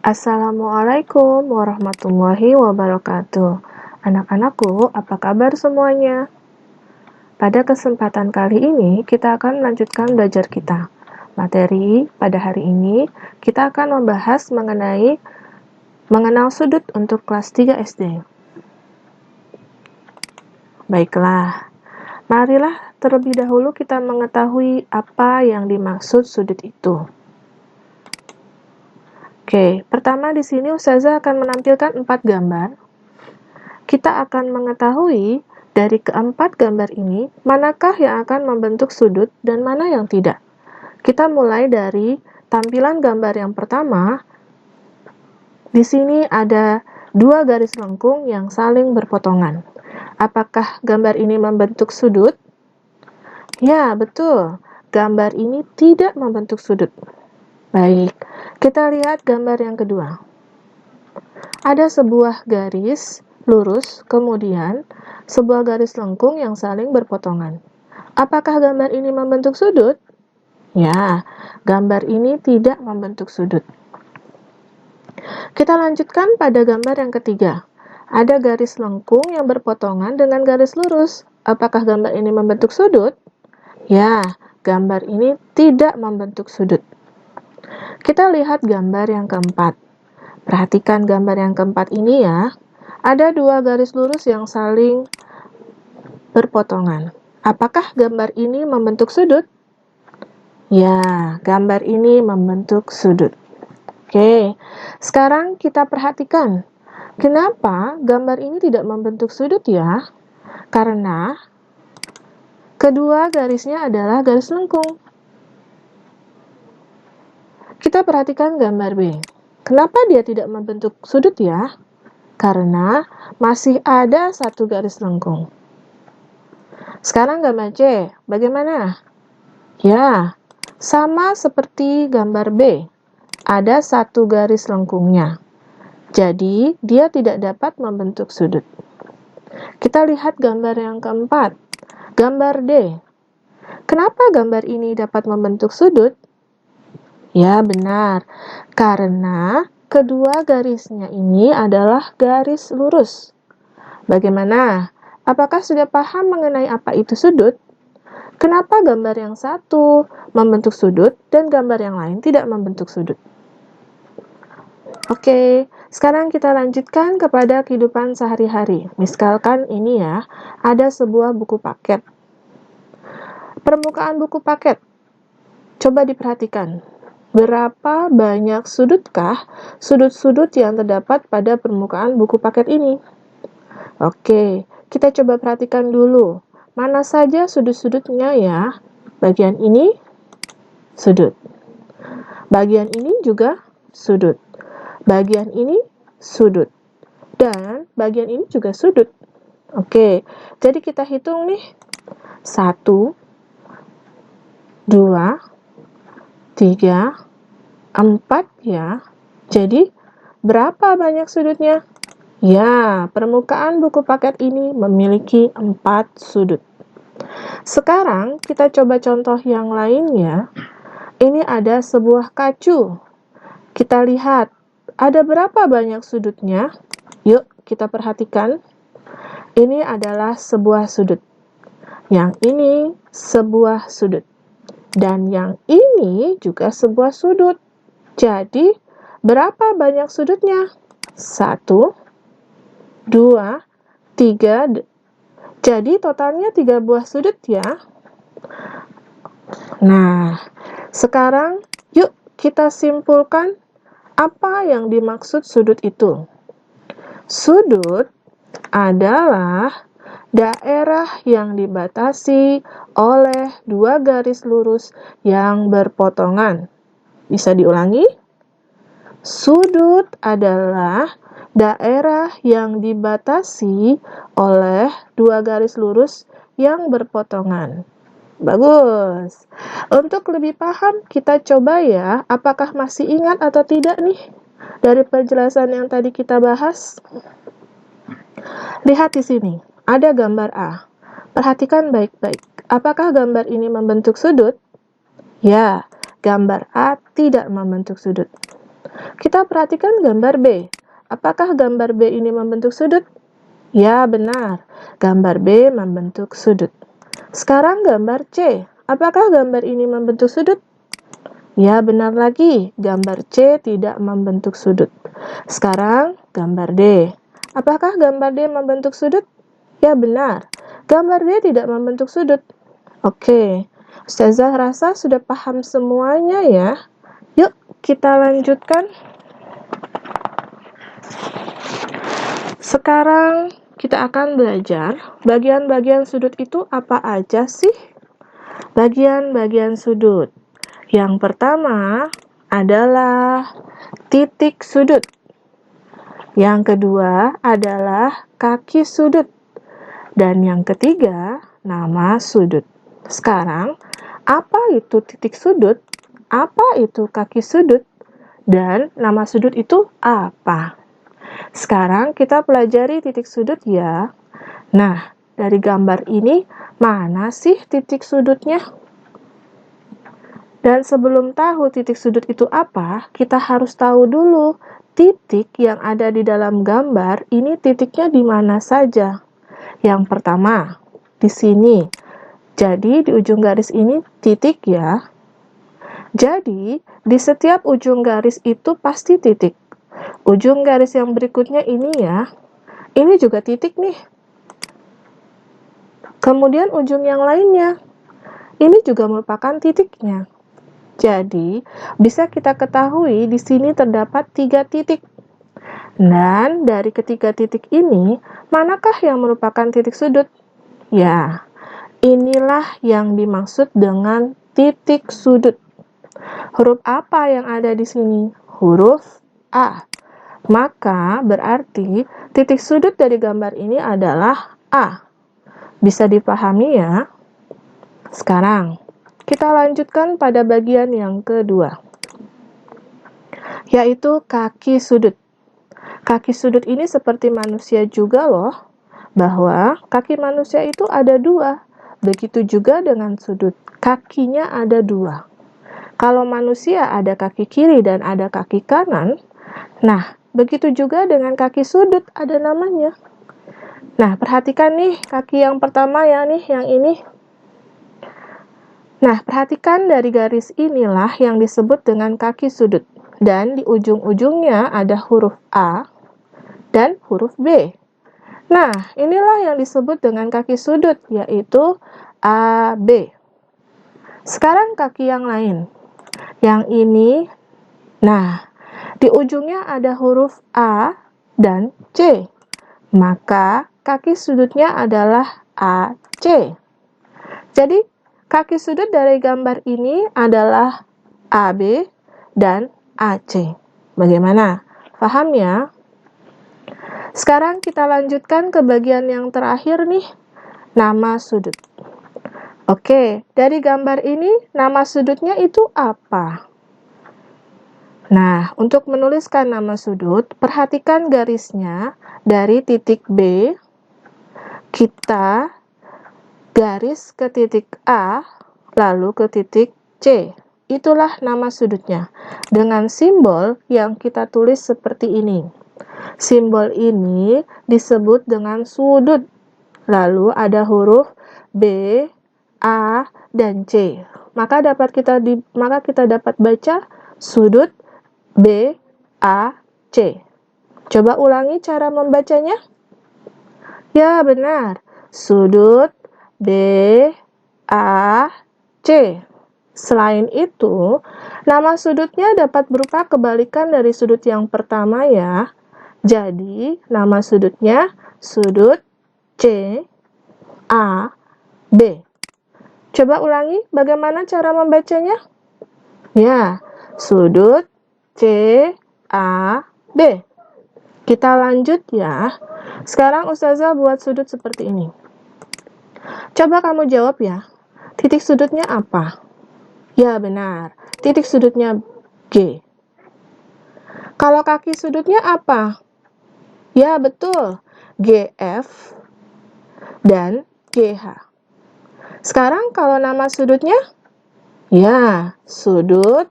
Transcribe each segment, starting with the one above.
Assalamualaikum warahmatullahi wabarakatuh. Anak-anakku, apa kabar semuanya? Pada kesempatan kali ini, kita akan melanjutkan belajar kita. Materi pada hari ini, kita akan membahas mengenal sudut untuk kelas 3 SD. Baiklah, marilah terlebih dahulu kita mengetahui apa yang dimaksud sudut itu. Oke, pertama di sini Ustazah akan menampilkan 4 gambar. Kita akan mengetahui dari keempat gambar ini, manakah yang akan membentuk sudut dan mana yang tidak. Kita mulai dari tampilan gambar yang pertama. Di sini ada 2 garis lengkung yang saling berpotongan. Apakah gambar ini membentuk sudut? Ya, betul. Gambar ini tidak membentuk sudut. Baik, kita lihat gambar yang kedua. Ada sebuah garis lurus, kemudian sebuah garis lengkung yang saling berpotongan. Apakah gambar ini membentuk sudut? Ya, gambar ini tidak membentuk sudut. Kita lanjutkan pada gambar yang ketiga. Ada garis lengkung yang berpotongan dengan garis lurus. Apakah gambar ini membentuk sudut? Ya, gambar ini tidak membentuk sudut. Kita lihat gambar yang keempat. Perhatikan gambar yang keempat ini ya. Ada 2 garis lurus yang saling berpotongan. Apakah gambar ini membentuk sudut? Ya, gambar ini membentuk sudut. Oke, sekarang kita perhatikan. Kenapa gambar ini tidak membentuk sudut ya? Karena kedua garisnya adalah garis lengkung. Kita perhatikan gambar B. Kenapa dia tidak membentuk sudut ya? Karena masih ada 1 garis lengkung. Sekarang gambar C, bagaimana? Ya, sama seperti gambar B. Ada 1 garis lengkungnya. Jadi, dia tidak dapat membentuk sudut. Kita lihat gambar yang keempat. Gambar D. Kenapa gambar ini dapat membentuk sudut? Ya, benar. Karena kedua garisnya ini adalah garis lurus. Bagaimana? Apakah sudah paham mengenai apa itu sudut? Kenapa gambar yang satu membentuk sudut dan gambar yang lain tidak membentuk sudut? Oke, sekarang kita lanjutkan kepada kehidupan sehari-hari. Misalkan ini ya, ada sebuah buku paket. Permukaan buku paket. Coba diperhatikan. Berapa banyak sudutkah sudut-sudut yang terdapat pada permukaan buku paket ini? Oke, kita coba perhatikan dulu. Mana saja sudut-sudutnya ya? Bagian ini sudut. Bagian ini juga sudut. Bagian ini sudut. Dan bagian ini juga sudut. Oke, jadi kita hitung nih. 1, 2, 3, 4 ya. Jadi, berapa banyak sudutnya? Ya, permukaan buku paket ini memiliki 4 sudut. Sekarang, kita coba contoh yang lainnya. Ini ada sebuah kacu. Kita lihat, ada berapa banyak sudutnya? Yuk, kita perhatikan. Ini adalah sebuah sudut. Yang ini sebuah sudut. Dan yang ini juga sebuah sudut. Jadi, berapa banyak sudutnya? 1, 2, 3. Jadi, totalnya 3 buah sudut ya. Nah, sekarang yuk kita simpulkan apa yang dimaksud sudut itu. Sudut adalah daerah yang dibatasi oleh 2 garis lurus yang berpotongan. Bisa diulangi? Sudut adalah daerah yang dibatasi oleh 2 garis lurus yang berpotongan. Bagus. Untuk lebih paham, kita coba ya, apakah masih ingat atau tidak nih dari penjelasan yang tadi kita bahas? Lihat di sini, ada gambar A. Perhatikan baik-baik. Apakah gambar ini membentuk sudut? Ya, gambar A tidak membentuk sudut. Kita perhatikan gambar B. Apakah gambar B ini membentuk sudut? Ya, benar. Gambar B membentuk sudut. Sekarang gambar C. Apakah gambar ini membentuk sudut? Ya, benar lagi. Gambar C tidak membentuk sudut. Sekarang gambar D. Apakah gambar D membentuk sudut? Ya, benar. Gambar D tidak membentuk sudut. Oke. Ustazah rasa sudah paham semuanya ya. Yuk, kita lanjutkan. Sekarang kita akan belajar bagian-bagian sudut itu apa aja sih? Bagian-bagian sudut. Yang pertama adalah titik sudut. Yang kedua adalah kaki sudut. Dan yang ketiga, nama sudut. Sekarang, apa itu titik sudut? Apa itu kaki sudut? Dan nama sudut itu apa? Sekarang kita pelajari titik sudut ya. Nah, dari gambar ini, mana sih titik sudutnya? Dan sebelum tahu titik sudut itu apa, kita harus tahu dulu titik yang ada di dalam gambar ini titiknya di mana saja. Yang pertama, di sini. Jadi di ujung garis ini titik ya. Jadi di setiap ujung garis itu pasti titik. Ujung garis yang berikutnya ini ya. Ini juga titik nih. Kemudian ujung yang lainnya. Ini juga merupakan titiknya. Jadi, bisa kita ketahui di sini terdapat 3 titik. Dan dari ketiga titik ini, manakah yang merupakan titik sudut? Ya, inilah yang dimaksud dengan titik sudut. Huruf apa yang ada di sini? Huruf A. Maka berarti titik sudut dari gambar ini adalah A. Bisa dipahami ya? Sekarang, kita lanjutkan pada bagian yang kedua, yaitu kaki sudut. Kaki sudut ini seperti manusia juga loh, bahwa kaki manusia itu ada 2. Begitu juga dengan sudut, kakinya ada 2. Kalau manusia ada kaki kiri dan ada kaki kanan, nah begitu juga dengan kaki sudut ada namanya. Nah, perhatikan nih kaki yang pertama ya nih, yang ini. Nah, perhatikan dari garis inilah yang disebut dengan kaki sudut. Dan di ujung-ujungnya ada huruf A dan huruf B. Nah, inilah yang disebut dengan kaki sudut, yaitu AB. Sekarang kaki yang lain. Yang ini, nah, di ujungnya ada huruf A dan C. Maka, kaki sudutnya adalah AC. Jadi, kaki sudut dari gambar ini adalah AB dan AC. Bagaimana? Paham ya? Sekarang kita lanjutkan ke bagian yang terakhir nih, nama sudut. Oke, dari gambar ini nama sudutnya itu apa? Nah, untuk menuliskan nama sudut, perhatikan garisnya dari titik B, kita garis ke titik A, lalu ke titik C. Itulah nama sudutnya. Dengan simbol yang kita tulis seperti ini. Simbol ini disebut dengan sudut. Lalu ada huruf B, A, dan C. Maka kita dapat baca sudut B, A, C. Coba ulangi cara membacanya. Ya, benar. Sudut B, A, C. Selain itu, nama sudutnya dapat berupa kebalikan dari sudut yang pertama ya. Jadi, nama sudutnya sudut C, A, B. Coba ulangi bagaimana cara membacanya. Ya, sudut C, A, B. Kita lanjut ya. Sekarang Ustazah buat sudut seperti ini. Coba kamu jawab ya, titik sudutnya apa? Ya benar, titik sudutnya G. Kalau kaki sudutnya apa? Ya betul, GF dan GH. Sekarang kalau nama sudutnya? Ya, sudut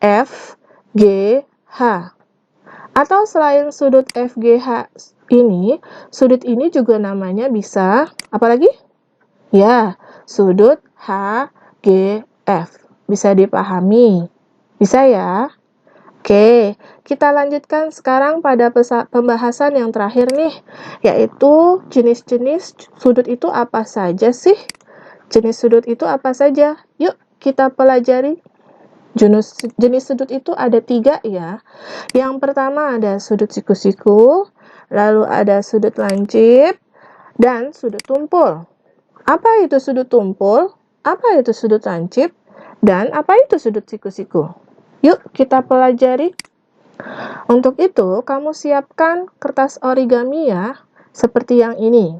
FGH. Atau selain sudut FGH ini, sudut ini juga namanya bisa, apa lagi? Ya, sudut HGF. Bisa dipahami? Bisa ya? Oke, kita lanjutkan sekarang pada pembahasan yang terakhir nih, yaitu jenis-jenis sudut itu apa saja sih? Jenis sudut itu apa saja? Yuk, kita pelajari. Jenis sudut itu ada 3 ya. Yang pertama ada sudut siku-siku, lalu ada sudut lancip, dan sudut tumpul. Apa itu sudut tumpul? Apa itu sudut lancip? Dan apa itu sudut siku-siku? Yuk kita pelajari. Untuk itu, kamu siapkan kertas origami ya, seperti yang ini.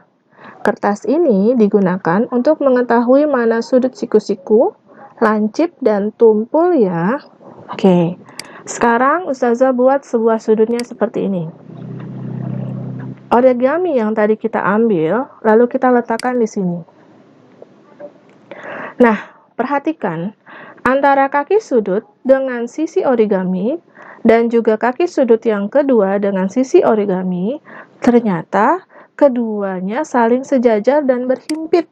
Kertas ini digunakan untuk mengetahui mana sudut siku-siku, lancip, dan tumpul ya. Oke, sekarang Ustazah buat sebuah sudutnya seperti ini. Origami yang tadi kita ambil, lalu kita letakkan di sini. Nah, perhatikan antara kaki sudut dengan sisi origami dan juga kaki sudut yang kedua dengan sisi origami, ternyata keduanya saling sejajar dan berhimpit.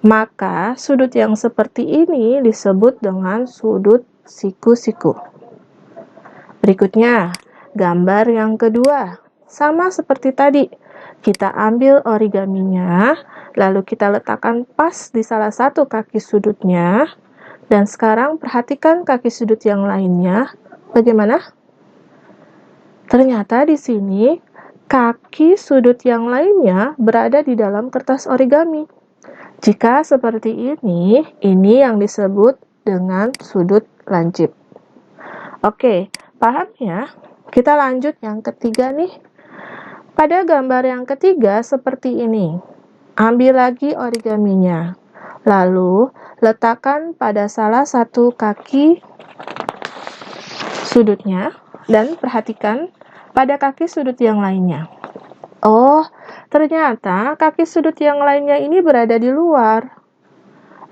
Maka sudut yang seperti ini disebut dengan sudut siku-siku. Berikutnya, gambar yang kedua. Sama seperti tadi, kita ambil origaminya, lalu kita letakkan pas di salah satu kaki sudutnya. Dan sekarang perhatikan kaki sudut yang lainnya. Bagaimana? Ternyata di sini kaki sudut yang lainnya berada di dalam kertas origami. Jika seperti ini yang disebut dengan sudut lancip. Oke, paham ya? Kita lanjut yang ketiga nih. Pada gambar yang ketiga seperti ini. Ambil lagi origaminya. Lalu, letakkan pada salah satu kaki sudutnya dan perhatikan pada kaki sudut yang lainnya. Oh, ternyata kaki sudut yang lainnya ini berada di luar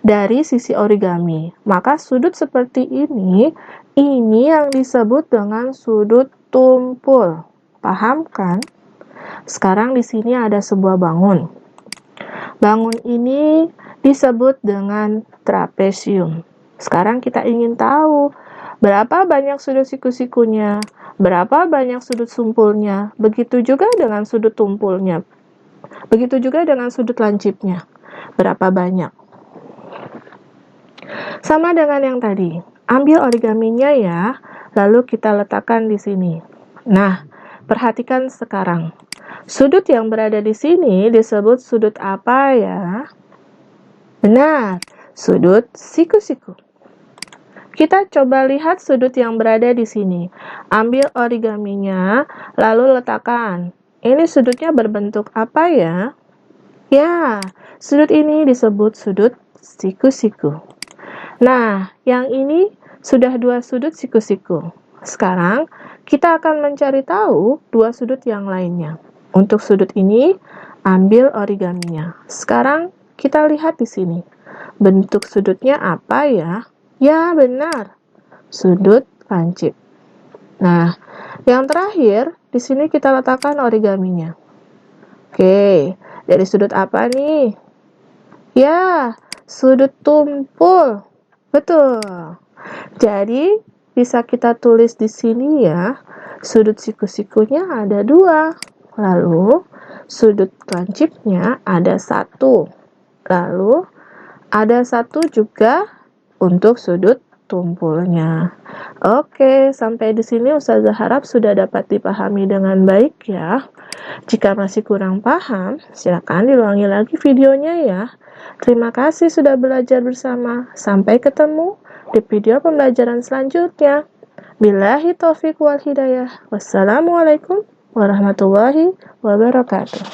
dari sisi origami. Maka sudut seperti ini yang disebut dengan sudut tumpul. Paham kan? Sekarang di sini ada sebuah bangun. Bangun ini disebut dengan trapesium. Sekarang kita ingin tahu berapa banyak sudut siku-sikunya, berapa banyak sudut sumpulnya, begitu juga dengan sudut tumpulnya, begitu juga dengan sudut lancipnya, berapa banyak. Sama dengan yang tadi, ambil origaminya ya, lalu kita letakkan di sini. Nah, perhatikan sekarang. Sudut yang berada di sini disebut sudut apa ya? Benar, sudut siku-siku. Kita coba lihat sudut yang berada di sini. Ambil origaminya, lalu letakkan. Ini sudutnya berbentuk apa ya? Ya, sudut ini disebut sudut siku-siku. Nah, yang ini sudah 2 sudut siku-siku. Sekarang, kita akan mencari tahu 2 sudut yang lainnya. Untuk sudut ini, ambil origaminya. Sekarang, kita lihat di sini. Bentuk sudutnya apa ya? Ya, benar. Sudut lancip. Nah, yang terakhir, di sini kita letakkan origaminya. Oke, dari sudut apa nih? Ya, sudut tumpul. Betul. Jadi, bisa kita tulis di sini ya, sudut siku-sikunya ada 2. Lalu, sudut lancipnya ada 1. Lalu, ada 1 juga untuk sudut tumpulnya. Oke, sampai di sini Ustazah harap sudah dapat dipahami dengan baik ya. Jika masih kurang paham, silakan diulangi lagi videonya ya. Terima kasih sudah belajar bersama. Sampai ketemu di video pembelajaran selanjutnya. Billahi taufiq wal hidayah. Wassalamualaikum warahmatullahi wabarakatuh.